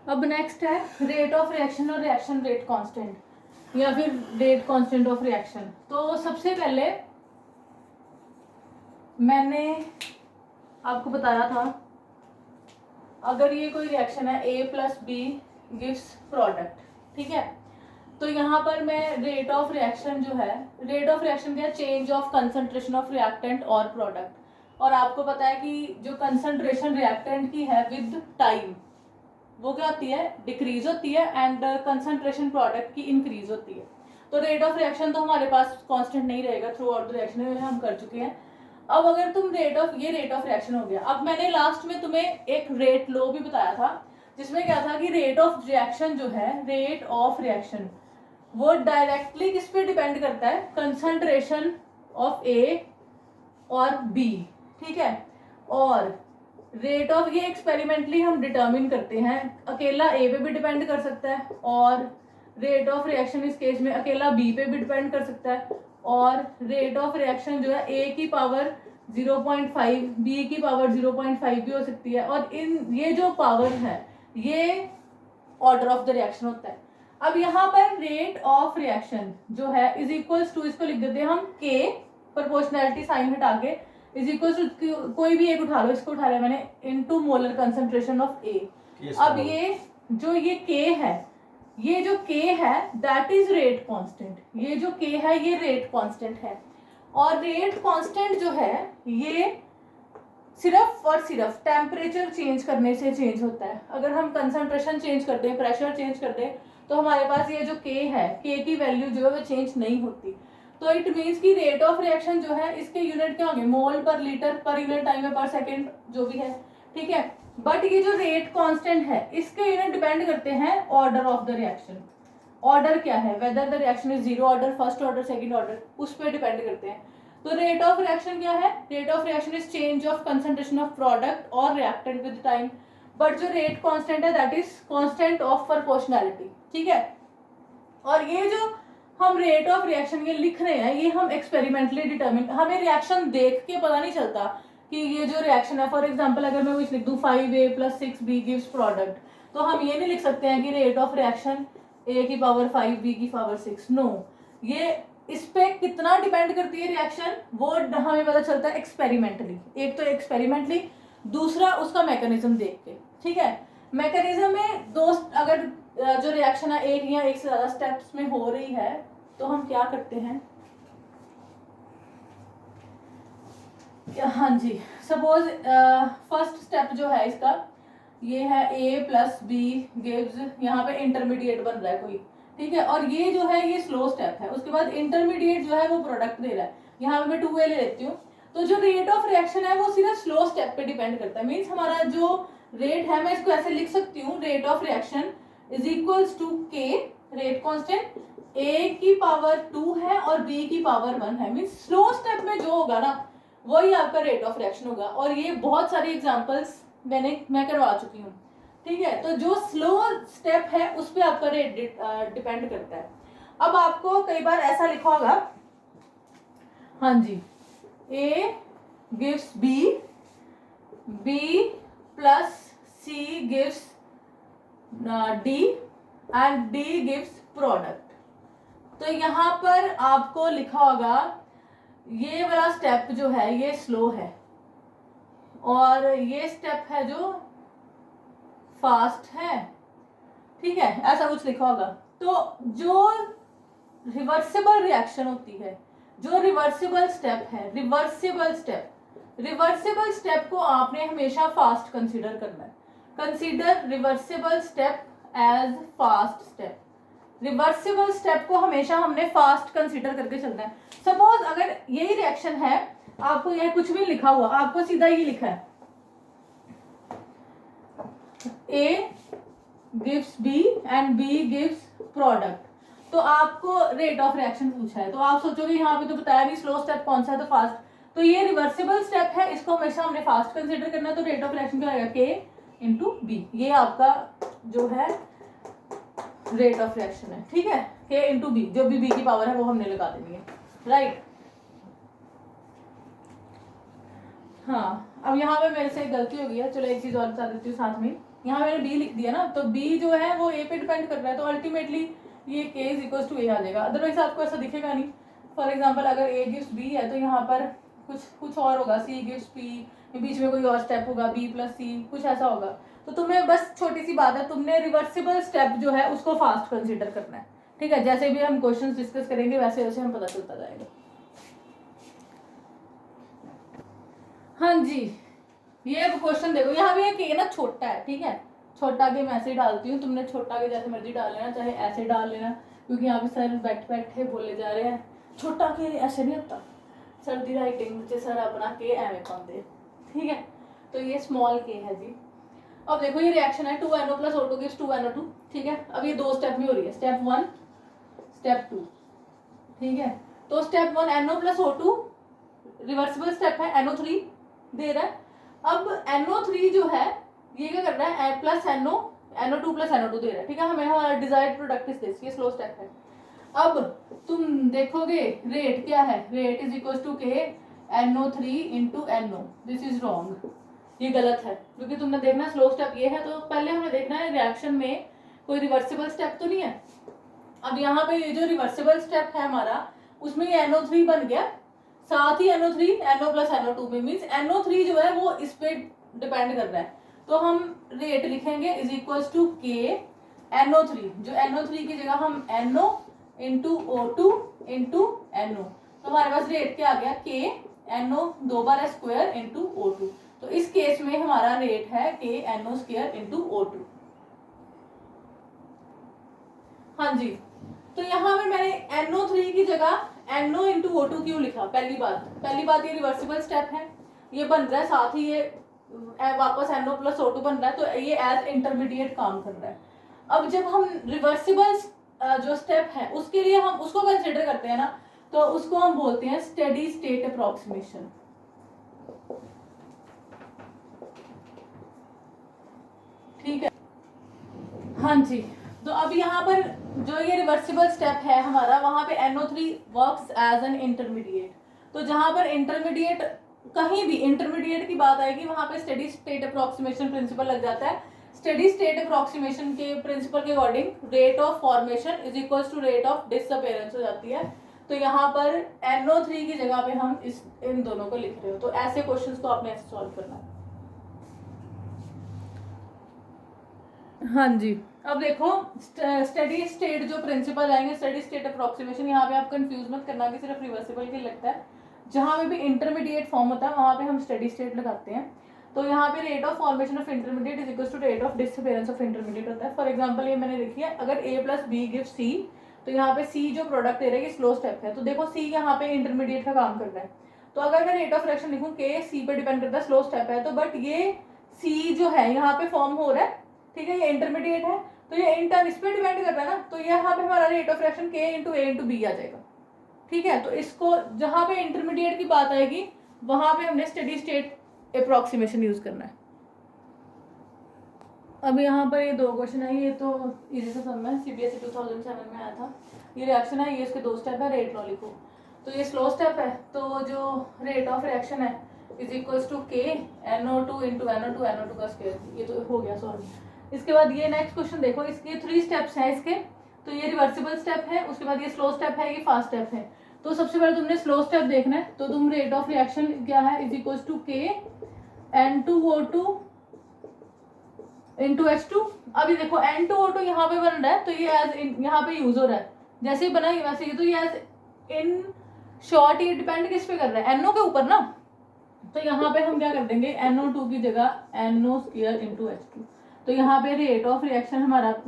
अब नेक्स्ट है rate of reaction और रिएक्शन रेट कांस्टेंट या फिर रेट कांस्टेंट ऑफ रिएक्शन। तो सबसे पहले मैंने आपको बताया था, अगर ये कोई रिएक्शन है A plus B gives product, ठीक है, तो यहाँ पर मैं रेट ऑफ रिएक्शन जो है, रेट ऑफ रिएक्शन क्या, change of concentration of reactant और प्रोडक्ट। और आपको पता है कि जो कंसंट्रेशन रिएक्टेंट की है विद टाइम वो क्या होती है, डिक्रीज होती है, एंड कंसंट्रेशन प्रोडक्ट की इंक्रीज होती है। तो रेट ऑफ रिएक्शन तो हमारे पास कांस्टेंट नहीं रहेगा थ्रू आउट द रिएक्शन, हम कर चुके हैं। अब अगर तुम रेट ऑफ रिएक्शन हो गया। अब मैंने लास्ट में तुम्हें एक रेट लॉ भी बताया था, जिसमें क्या था कि रेट ऑफ रिएक्शन जो है, रेट ऑफ रिएक्शन वो डायरेक्टली किस पे डिपेंड करता है, कंसंट्रेशन ऑफ ए और बी, ठीक है। और रेट ऑफ ये एक्सपेरिमेंटली हम डिटर्मिन करते हैं, अकेला ए पे भी डिपेंड कर सकता है, और रेट ऑफ रिएक्शन इस केस में अकेला बी पे भी डिपेंड कर सकता है, और रेट ऑफ रिएक्शन जो है ए की पावर 0.5 बी की पावर 0.5 भी हो सकती है, और इन ये जो पावर है ये ऑर्डर ऑफ द रिएक्शन होता है। अब यहाँ पर रेट ऑफ रिएक्शन जो है इज इक्वल्स टू, इसको लिख देते हैं हम के, प्रोपोर्शनैलिटी साइन हटा के, इज इक्वल्स टू कोई भी एक उठा लो, इसको उठा लिया मैंने, इनटू मोलर कंसंट्रेशन ऑफ ए। अब ये जो ये के है, ये जो के है दैट इज रेट कांस्टेंट, ये जो के है ये रेट कांस्टेंट है। और रेट कांस्टेंट जो है ये सिर्फ और सिर्फ टेम्परेचर चेंज करने से चेंज होता है। अगर हम कंसंट्रेशन चेंज कर दें, प्रेशर चेंज कर दें, तो हमारे पास ये जो के है, के की वैल्यू जो है वो चेंज नहीं होती। तो इट मीन्स कि रेट ऑफ रिएक्शन जो है इसके यूनिट क्या होंगे, मोल पर लीटर पर यूनिट टाइम में पर सेकेंड जो भी है, ठीक है। बट ये जो रेट कांस्टेंट है इसके यूनिट डिपेंड करते हैं order of the reaction. Order क्या है, whether the reaction is zero order, first order, second order, उस पर डिपेंड करते हैं। तो रेट ऑफ रिएक्शन क्या है, rate of reaction is change of concentration of product और रिएक्टेंट विद टाइम। बट जो रेट कांस्टेंट है that is constant of proportionality, ठीक है। और ये जो हम रेट ऑफ रिएक्शन ये लिख रहे हैं ये हम एक्सपेरिमेंटली डिटर्मिन, हमें रिएक्शन देख के पता नहीं चलता कि ये जो रिएक्शन है, फॉर एग्जांपल अगर मैं कुछ लिख दूं 5A + 6B गिव्स प्रोडक्ट, तो हम ये नहीं लिख सकते हैं कि रेट ऑफ रिएक्शन A की पावर 5 B की पावर 6, नो। ये इस पे कितना डिपेंड करती है रिएक्शन वो हमें पता चलता है एक्सपेरिमेंटली, एक तो एक्सपेरिमेंटली, दूसरा उसका मैकेनिज्म देख के, ठीक है। मैकेनिज्म में दो, अगर जो रिएक्शन है एक या एक से ज्यादा स्टेप्स में हो रही है तो हम क्या करते हैं, हाँ जी, सपोज फर्स्ट स्टेप जो है इसका ये है A + B गिव्स, यहाँ पे इंटरमीडिएट बन रहा है कोई, ठीक है। और ये जो है ये स्लो स्टेप है, उसके बाद इंटरमीडिएट जो है वो प्रोडक्ट दे रहा है, यहाँ पे मैं 2A ले लेती हूँ। तो जो रेट ऑफ रिएक्शन है वो सिर्फ स्लो स्टेप पे डिपेंड करता है, मीन्स हमारा जो रेट है, मैं इसको ऐसे लिख सकती हूँ, rate of reaction is equals to K, rate constant, A की पावर 2 है और B की पावर 1 है, मीन्स स्लो स्टेप में जो होगा ना वही आपका रेट ऑफ रिएक्शन होगा। और ये बहुत सारी एग्जांपल्स मैं करवा चुकी हूँ, ठीक है। तो जो स्लो स्टेप है उस पर आपका रेट डिपेंड करता है। अब आपको कई बार ऐसा लिखा होगा, हाँ जी, A gives B, B + C gives D and D gives product. तो यहाँ पर आपको लिखा होगा ये वाला स्टेप जो है ये स्लो है और ये स्टेप है जो फास्ट है, ठीक है, ऐसा कुछ लिखा होगा। तो जो रिवर्सिबल रिएक्शन होती है, जो रिवर्सिबल स्टेप है, रिवर्सिबल स्टेप को आपने हमेशा फास्ट कंसीडर करना है। Consider reversible step as fast step, reversible step को हमेशा हमने फास्ट कंसीडर करके चलना है। सपोज अगर यही रिएक्शन है, आपको यह कुछ भी लिखा हुआ, आपको सीधा ये लिखा है A gives B and B gives product, तो आपको रेट ऑफ रिएक्शन पूछा है, तो आप सोचोगे यहाँ पे तो बताया नहीं स्लो स्टेप कौन सा है, तो फास्ट। तो ये रिवर्सिबल स्टेप है, इसको हमेशा हमने फास्ट कंसीडर करना है, तो रेट ऑफ रिएक्शन क्या आएगा, K × B, ये आपका जो है रेट ऑफ रिएक्शन है, ठीक है। K × B, जो भी B की पावर है वो हमने लगा देनी है, राइट। हाँ, अब यहाँ पे मेरे से एक गलती हो गई है, चलो एक चीज़ और बता देती हूँ साथ में। यहाँ मैंने बी लिख दिया ना, तो बी जो है वो ए पे डिपेंड कर रहा है, तो अल्टीमेटली ये के इज इक्वल टू ए आ जाएगा, अदरवाइज आपको ऐसा दिखेगा नहीं। फॉर एग्जाम्पल अगर ए गिव्स बी है तो यहाँ पर कुछ और होगा, सी गिव्स बी, बीच में कोई और स्टेप होगा, बी प्लस सी, कुछ ऐसा होगा। तो तुम्हें बस छोटी सी बात है, तुमने रिवर्सिबल स्टेप जो है उसको फास्ट कंसिडर करना है, ठीक है। जैसे भी हम क्वेश्चन डिस्कस करेंगे वैसे वैसे हम पता चलता जाएगा। हाँ जी, ये अब क्वेश्चन देखो, यहाँ भी के ना छोटा है, ठीक है। छोटा के मैं ऐसे ही डालती हूँ, तुमने छोटा के जैसे मर्जी डाल लेना, चाहे ऐसे डाल लेना, क्योंकि यहाँ पे सर बैठे बोले जा रहे हैं छोटा के ऐसे नहीं होता, सर दी राइटिंग मुझे सर अपना के एम पाते, ठीक है। तो ये स्मॉल के है जी। अब देखो ये रिएक्शन है 2NO + O2 गिव्स 2NO2, ठीक है। अब ये 2 स्टेप में हो रही है, स्टेप 1 स्टेप 2, ठीक है। तो step 1 NO + O2 reversible step है, NO3 दे रहा है। अब NO3 जो है ये क्या कर रहा है, प्लस NO2 + NO2 दे रहा है, ठीक है। हमें हमारा डिजायर्ड प्रोडक्ट इज दिस, ये स्लो स्टेप है। अब तुम देखोगे रेट क्या है, रेट इज इक्वल टू के NO3 × NO, this is wrong, ये गलत है, क्योंकि तुमने देखना स्लो स्टेप ये है, तो पहले हमें देखना है रिएक्शन में कोई रिवर्सिबल स्टेप तो नहीं है। अब यहाँ पे ये जो रिवर्सिबल स्टेप है हमारा, उसमें ये NO3 बन गया, साथ ही NO3 NO + NO2 में, मीन्स NO3 जो है वो इस पे डिपेंड कर रहा है, तो हम रेट लिखेंगे इज इक्वल टू के NO3, जो NO3 की जगह हम NO × O2 × NO, तो हमारे पास रेट क्या आ गया, के NO 2 बार स्क्वायर × O2, तो इस केस में हमारा रेट है के NO² × O2। हाँ जी, तो यहाँ पे मैंने NO3 की जगह NO × O2 क्यों लिखा, पहली बात ये रिवर्सिबल स्टेप है, ये बन रहा है, साथ ही ये वापस NO + O2 बन रहा है, तो ये एज इंटरमीडिएट काम कर रहा है। अब जब हम रिवर्सिबल जो स्टेप है उसके लिए हम उसको कंसिडर करते हैं ना, तो उसको हम बोलते हैं स्टेडी स्टेट अप्रोक्सीमेशन, ठीक है। हाँ जी, तो अब यहाँ पर जो ये रिवर्सिबल स्टेप है हमारा, वहां पे NO3 works as an intermediate, तो जहां पर इंटरमीडिएट, कहीं भी इंटरमीडिएट की बात आएगी वहां पे स्टेडी स्टेट अप्रोक्सीमेशन प्रिंसिपल लग जाता है। स्टेडी स्टेट अप्रोक्सीमेशन के प्रिंसिपल के according rate of formation is equal to rate of disappearance हो जाती है, तो यहाँ पर NO3 की जगह पे हम इन दोनों को लिख रहे हो, तो ऐसे क्वेश्चंस को आपने ऐसे सॉल्व करना है। हाँ जी, अब देखो स्टेडी स्टेट जो प्रिंसिपल आएंगे, स्टेडी स्टेट अप्रोक्सीमेशन, यहाँ पे आप कंफ्यूज मत करना कि सिर्फ रिवर्सिबल के लगता है, जहाँ पे भी इंटरमीडिएट फॉर्म होता है वहाँ पे हम स्टेडी स्टेट लगाते हैं। तो यहाँ पे rate of formation of intermediate is equal to rate of disappearance of intermediate होता है। फॉर एग्जाम्पल ये मैंने लिखी है, अगर A + B गिव्स C, तो यहाँ पे C जो प्रोडक्ट दे रहा है ये स्लो स्टेप है, तो देखो C यहाँ पे इंटरमीडिएट का काम कर रहा है, तो अगर मैं रेट ऑफ रिएक्शन लिखूँ के C पे डिपेंड करता है, स्लो स्टेप है, तो बट ये C जो है यहाँ पे फॉर्म हो रहा है, ठीक है, ये इंटरमीडिएट है, तो ये इंटर्न इस पे डिपेंड कर रहा है ना, तो यहाँ पे हमारा rate of reaction K × A × B आ जाएगा, ठीक है। तो इसको जहाँ पे इंटरमीडिएट की बात आएगी वहां पे हमने स्टेडी स्टेट अप्रोक्सीमेशन यूज करना है। अब यहाँ पर ये 2 क्वेश्चन है, ये तो इजी से समझ में, CBSE 2007 में आया था। ये रिएक्शन है, ये इसके 2 स्टेप है, रेट लो लिखो, तो ये स्लो स्टेप है, तो जो रेट ऑफ रिएक्शन है इज इक्वल टू के NO2 × NO2 का स्क्वायर, ये तो हो गया सॉल्व। इसके बाद ये नेक्स्ट क्वेश्चन देखो, इसके 3 स्टेप्स हैं इसके, तो ये रिवर्सिबल स्टेप है, उसके बाद ये स्लो स्टेप है, ये फास्ट स्टेप है। तो सबसे पहले तुमने स्लो स्टेप देखना है, तो तुम रेट ऑफ रिएक्शन क्या है इज इक्वल टू के N2O2 × H2। अभी देखो N2O2 यहाँ पे बन रहा है, तो ये एज यहाँ पे यूज हो रहा है, जैसे ही बना वैसे ही, तो ये एज इन शॉर्ट ये डिपेंड किस पे कर रहा है, NO के ऊपर ना, तो यहाँ पे हम क्या कर देंगे NO2 की जगह NO² × H2, तो यहाँ पे रेट ऑफ रिएक्शन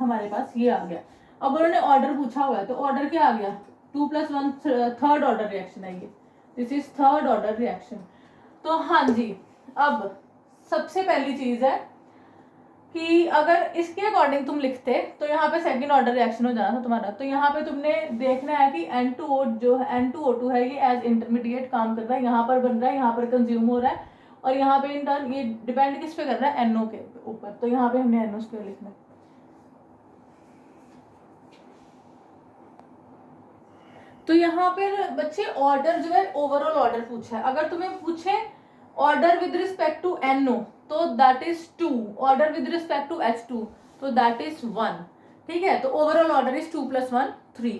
हमारे पास ये आ गया। अब उन्होंने ऑर्डर पूछा हुआ है, तो ऑर्डर क्या आ गया, 2 + 1 थर्ड ऑर्डर रिएक्शन है ये, this is third order reaction. तो हाँ जी, अब सबसे पहली चीज है कि अगर इसके अकॉर्डिंग तुम लिखते तो यहाँ पे सेकंड ऑर्डर रिएक्शन हो जाना था तुम्हारा, तो यहाँ पे तुमने देखना है कि N2O2 है ये एज इंटरमीडिएट काम कर रहा है, यहाँ पर बन रहा है, यहाँ पर कंज्यूम हो रहा है, और यहाँ पे इन टर्न ये डिपेंड किस पे कर रहा है, NO के ऊपर, तो यहाँ पे हमने NO² लिखना है। तो यहाँ पर बच्चे ऑर्डर जो है ओवरऑल ऑर्डर पूछा है, अगर तुम्हें पूछे order with respect to NO तो that is 2, order with respect to H2 तो दैट इज 1, ठीक है। तो ओवरऑल ऑर्डर इज 2 + 1 3।